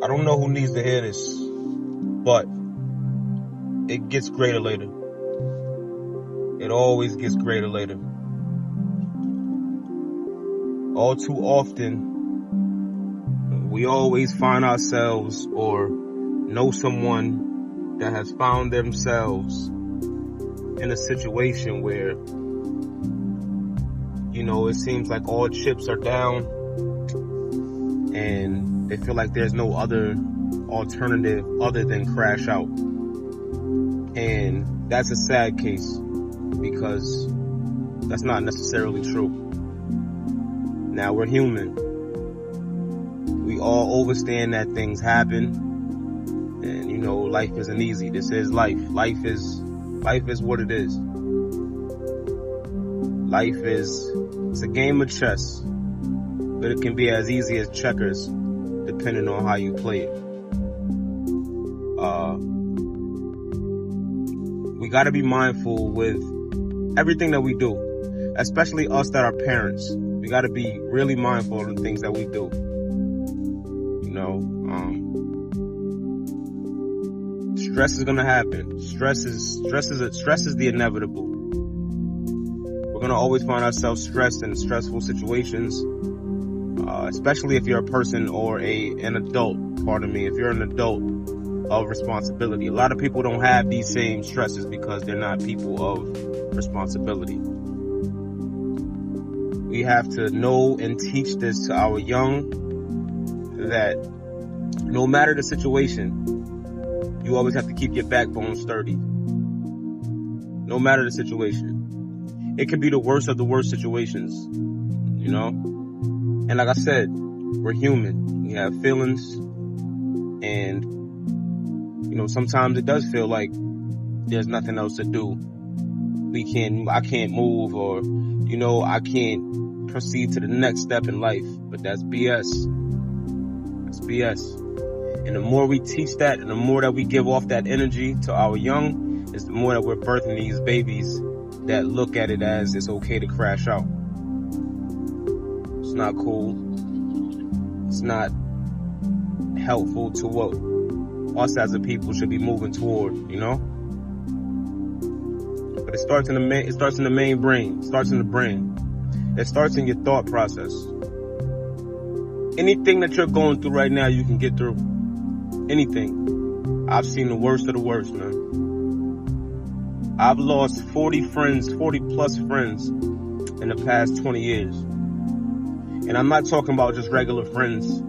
I don't know who needs to hear this, but it gets greater later. It always gets greater later. All too often, we always find ourselves or know someone that has found themselves in a situation where, it seems like all chips are down and they feel like there's no other alternative other than crash out. And that's a sad case because that's not necessarily true. Now, we're human. We all understand that things happen. And, life isn't easy. This is life. Life is what it is. It's a game of chess. But it can be as easy as checkers, depending on how you play it. We gotta be mindful with everything that we do, especially us that are parents. We gotta be really mindful of the things that we do. Stress is gonna happen. Stress is the inevitable. We're gonna always find ourselves stressed in stressful situations, especially if you're a person or an adult. If you're an adult of responsibility. A lot of people don't have these same stresses because they're not people of responsibility. We have to know and teach this to our young, that no matter the situation, you always have to keep your backbone sturdy. No matter the situation. It can be the worst of the worst situations, And like I said, we're human. We have feelings. And, sometimes it does feel like there's nothing else to do. I can't move, or, I can't proceed to the next step in life. But that's BS. That's BS. And the more we teach that, and the more that we give off that energy to our young, is the more that we're birthing these babies that look at it as it's okay to crash out. It's not cool. It's not helpful to what us as a people should be moving toward, But it starts in the main brain. It starts in the brain. It starts in your thought process. Anything that you're going through right now, you can get through. Anything. I've seen the worst of the worst, man. I've lost 40 plus friends in the past 20 years. And I'm not talking about just regular friends.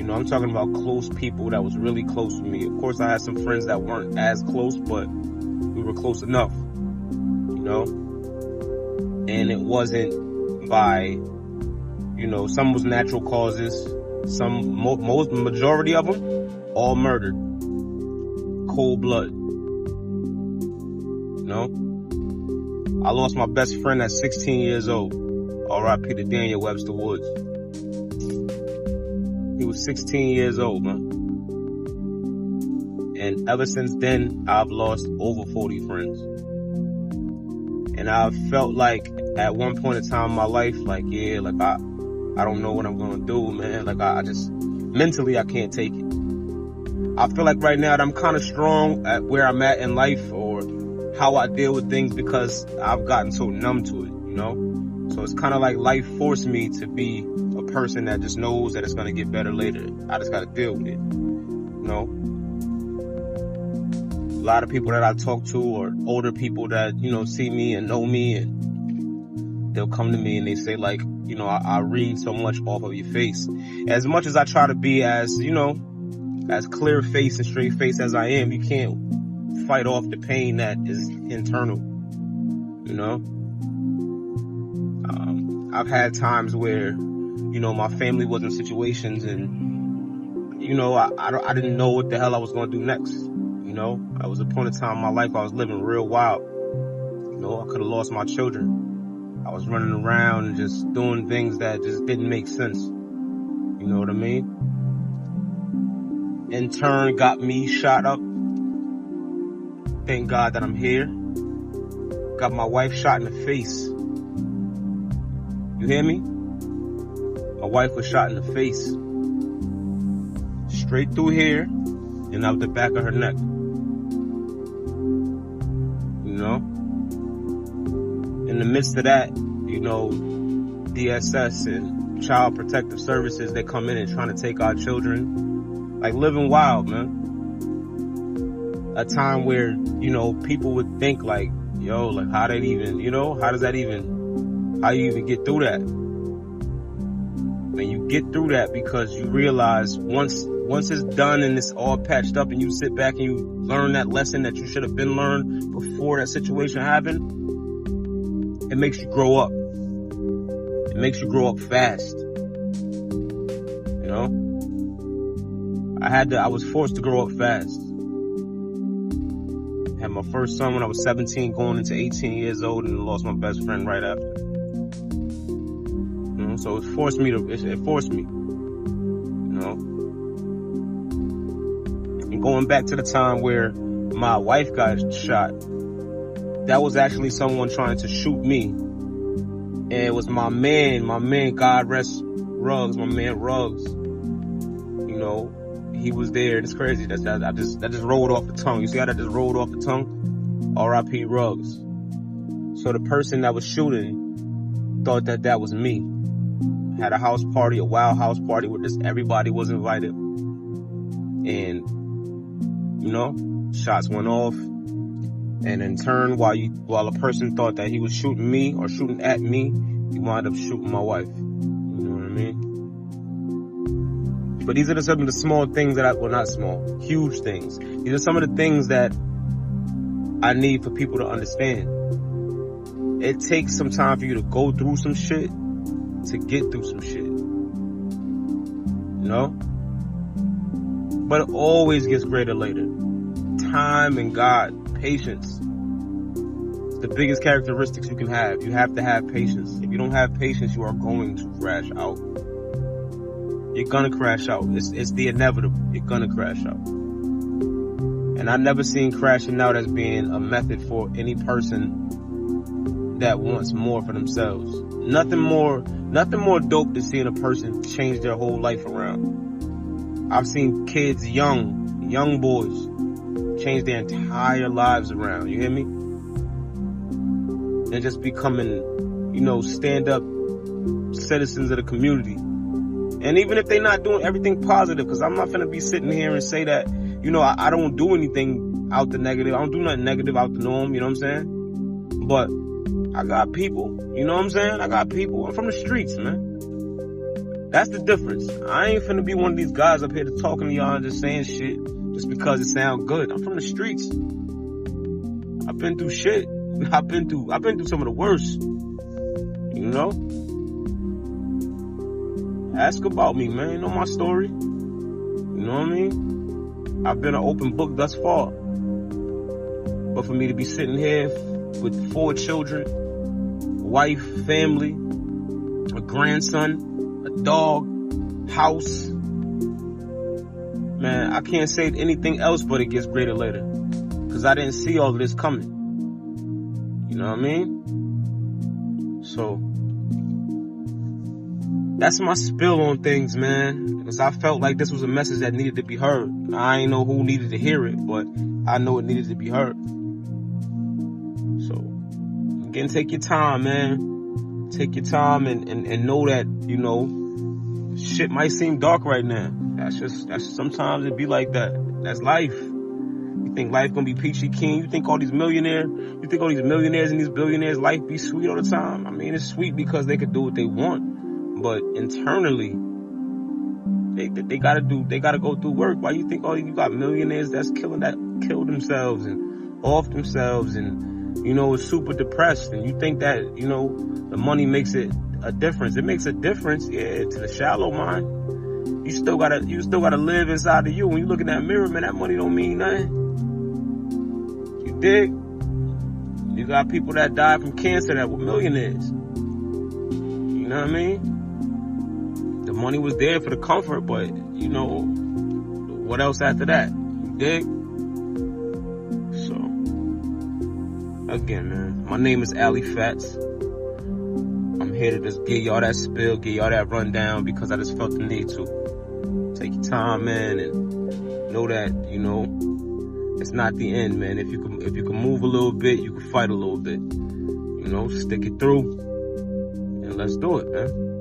I'm talking about close people that was really close to me. Of course, I had some friends that weren't as close, but we were close enough, And it wasn't by, some was natural causes. Majority of them, all murdered. Cold blood. I lost my best friend at 16 years old. R.I.P. to Daniel Webster Woods. He was 16 years old, man. And ever since then, I've lost over 40 friends. And I felt like at one point in time in my life, I don't know what I'm going to do, man. I just, mentally, I can't take it. I feel like right now that I'm kind of strong at where I'm at in life, or how I deal with things, because I've gotten so numb to it, So it's kind of like life forced me to be a person that just knows that it's going to get better later. I just got to deal with it, A lot of people that I talk to, or older people that, see me and know me, and they'll come to me and they say, I read so much off of your face. As much as I try to be as, as clear face and straight face as I am, you can't fight off the pain that is internal, I've had times where, my family was in situations and, I didn't know what the hell I was going to do next. I was a point in time in my life I was living real wild. I could have lost my children. I was running around and just doing things that just didn't make sense. You know what I mean? In turn, got me shot up. Thank God that I'm here. Got my wife shot in the face. You hear me? My wife was shot in the face. straight through here and out the back of her neck. You know? In the midst of that, you know, DSS and Child Protective Services, they come in and trying to take our children. Like, living wild, man. A time where, you know, people would think like, yo, like, how you even get through that? And you get through that because you realize once it's done and it's all patched up and you sit back and you learn that lesson that you should have been learned before that situation happened, it makes you grow up. It makes you grow up fast. You know? I was forced to grow up fast. Had my first son when I was 17, going into 18 years old, and lost my best friend right after. You know, so it forced me, you know. And going back to the time where my wife got shot, that was actually someone trying to shoot me. And it was my man, God rest Ruggs, my man Ruggs. You know, he was there. It's crazy. That just rolled off the tongue. You see how that just rolled off the tongue? R.I.P. Ruggs. So the person that was shooting thought that was me. Had a house party, a wild house party where just everybody was invited. And, you know, shots went off. And in turn, while a person thought that he was shooting me or shooting at me, he wound up shooting my wife. You know what I mean? But these are some of the small things not small, huge things. These are some of the things that I need for people to understand. It takes some time for you to go through some shit to get through some shit. You know? But it always gets greater later. Time and God. Patience. It's the biggest characteristics you can have. You have to have patience. If you don't have patience, you are going to crash out. You're gonna crash out. It's the inevitable. You're gonna crash out. And I've never seen crashing out as being a method for any person that wants more for themselves. Nothing more dope than seeing a person change their whole life around. I've seen kids, young boys, change their entire lives around. You hear me? And just becoming, you know, stand-up citizens of the community. And even if they're not doing everything positive, because I'm not going to be sitting here and say that, you know, I don't do anything out the negative. I don't do nothing negative out the norm, you know what I'm saying? But I got people, you know what I'm saying? I got people. I'm from the streets, man. That's the difference. I ain't finna be one of these guys up here talking to y'all and just saying shit just because it sounds good. I'm from the streets. I've been through shit. I've been through some of the worst. You know? Ask about me, man. You know my story. You know what I mean? I've been an open book thus far. But for me to be sitting here with 4 children, wife, family, a grandson, a dog, house, man, I can't say anything else but it gets greater later. Because I didn't see all of this coming. You know what I mean? So, that's my spill on things, man. Because I felt like this was a message that needed to be heard. I ain't know who needed to hear it, but I know it needed to be heard. So, again, take your time, man. Take your time and know that, you know, shit might seem dark right now. That's sometimes it be like that. That's life. You think life gonna be peachy keen? You think all these millionaires and these billionaires' life be sweet all the time? I mean, it's sweet because they could do what they want. But internally, they gotta go through work. Why you think you got millionaires that's kill themselves and off themselves and, you know, is super depressed, and you think that, you know, the money makes it a difference. It makes a difference, yeah, to the shallow mind. You still gotta live inside of you. When you look in that mirror, man, that money don't mean nothing. You dig? You got people that died from cancer that were millionaires. You know what I mean? The money was there for the comfort, but, you know, what else after that? You dig? So, again, man, my name is Phattz. I'm here to just give y'all that spill, give y'all that rundown because I just felt the need to. Take your time, man, and know that, you know, it's not the end, man. If you can move a little bit, you can fight a little bit. You know, stick it through, and let's do it, man.